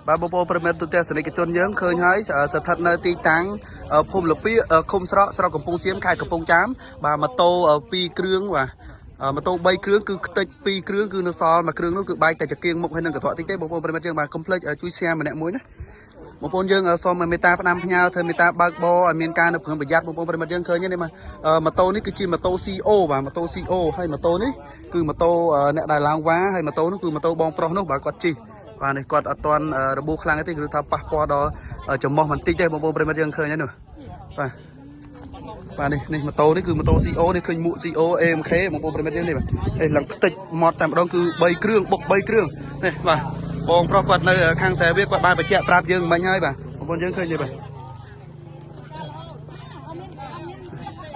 bà bố bố premier tụi ta sẽ lấy cái chôn nhớ khơi hái sẽ thật nơi ti táng phun lục pi khum sọ cầm pung xiêm khai cầm pung chám bà mà tô pi krương và mà tô bay krương cứ tây pi krương cứ nó so mà krương nó cứ bay tại chợ kiêng mục hay nâng cả thoại tí tế bố bố premier chương bà complete chui xe mà nẹt muối đấy một con dương ở so mà người ta năm nhau thôi người ta ba bo miền ca nó cũng bị giặt một con premier chương khơi như này mà tô ní cứ chi mà tô CO và mà tô CO hay mà tô ní cứ mà tô nẹt đài lang quá hay mà tô nó cứ mà tô bong pro nó bà quạt chi và này quạt toànระบบคลังที่คือทำปะปอดจะมองมันติ๊กได้บางบริมายังเคยนั่นหนูvà này mà tô đấy cứ mà tô CO này khơi mũ CO em khé bางบริมายังนี่đâyหลังติ๊กมอดแต่มาดองคือใบเครื่องบกใบเครื่องนี่vàบองปลอกquạtในข้างแสเวียกquạtใบไปแจกปราบยังไม่ง่ายป่ะบางบริยังเคยยังป่ะ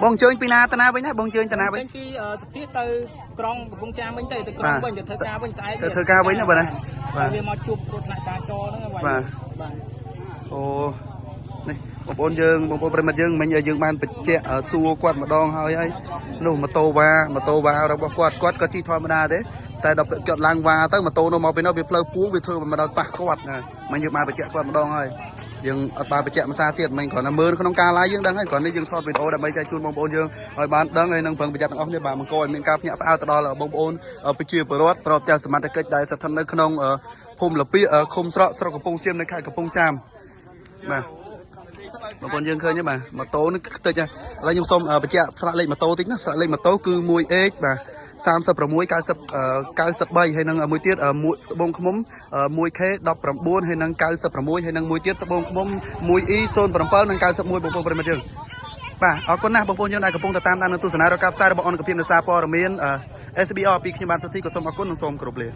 บองเชิญปีนาตนาไปนะบองเชิญตนาไปที่สปีดtừกรองบงจามវិញទៅกรองវិញទៅធ្វើការវិញស្អែកធ្វើការវិញណាបងណាបាទវាមកជួបគ្រោះថ្នាក់ការចរហ្នឹងបាទអូនេះបងប្អូនយើងបងប្អូនប្រិមិត្តយើងមិញយើងបានបញ្ជាក់សួរគាត់ម្ដងហើយនោះម៉ូតូវ៉ារបស់គាត់ក៏ជិះធម្មតាទេតែដល់គាត់ឡើងវ៉ាទៅម៉ូតូនោះមកពីនោះវាផ្លូវពួងវាធ្វើមកដល់ប៉ះគាត់មិញយើងបានបញ្ជាក់គាត់ម្ដងហើយយើងអត់បានបញ្ជាក់ភាសាទៀតមិញគ្រាន់តែមើលក្នុងការ live យើងដឹងហើយគ្រាន់តែយើងថតវីដេអូដើម្បីចែកជូនបងប្អូនយើងឲ្យបានដឹងហើយនឹងប្រឹងប្រយ័ត្នទាំងអស់គ្នាបាទបង្កឲ្យមានការភ្ញាក់ផ្អើលទៅដល់បងប្អូនប្រជាពលរដ្ឋប្រកបទាំងសមត្ថកិច្ចដែលស្ថិតនៅក្នុងភូមិលពីឃុំស្រកស្រុកកំពង់សៀមនៅខេត្តកំពង់ចាមបាទបងប្អូនយើងឃើញទេបាទម៉ូតូនេះខ្ទេចឥឡូវខ្ញុំសូមបញ្ជាក់ស្លាកលេខម៉ូតូតិចណាស្លាកលេខម៉ូតូគឺ 1H បាទ36 93ហើយនឹងមួយទៀតត្បូងឃ្មុំ 1K 19ហើយនឹង96ហើយនឹងមួយទៀតត្បូងឃ្មុំ 1E 07និង91បងប្អូនប្រិមិត្តយើងបាទអរគុណណាស់បងប្អូនយើងដែលកំពុងតាមដាននៅទស្សនារកការផ្សាយរបស់អង្គភាពនេសាព័ត៌មាន SBR ពីខ្ញុំបានសុធីក៏សូមអរគុណនិងសូមគោរពលា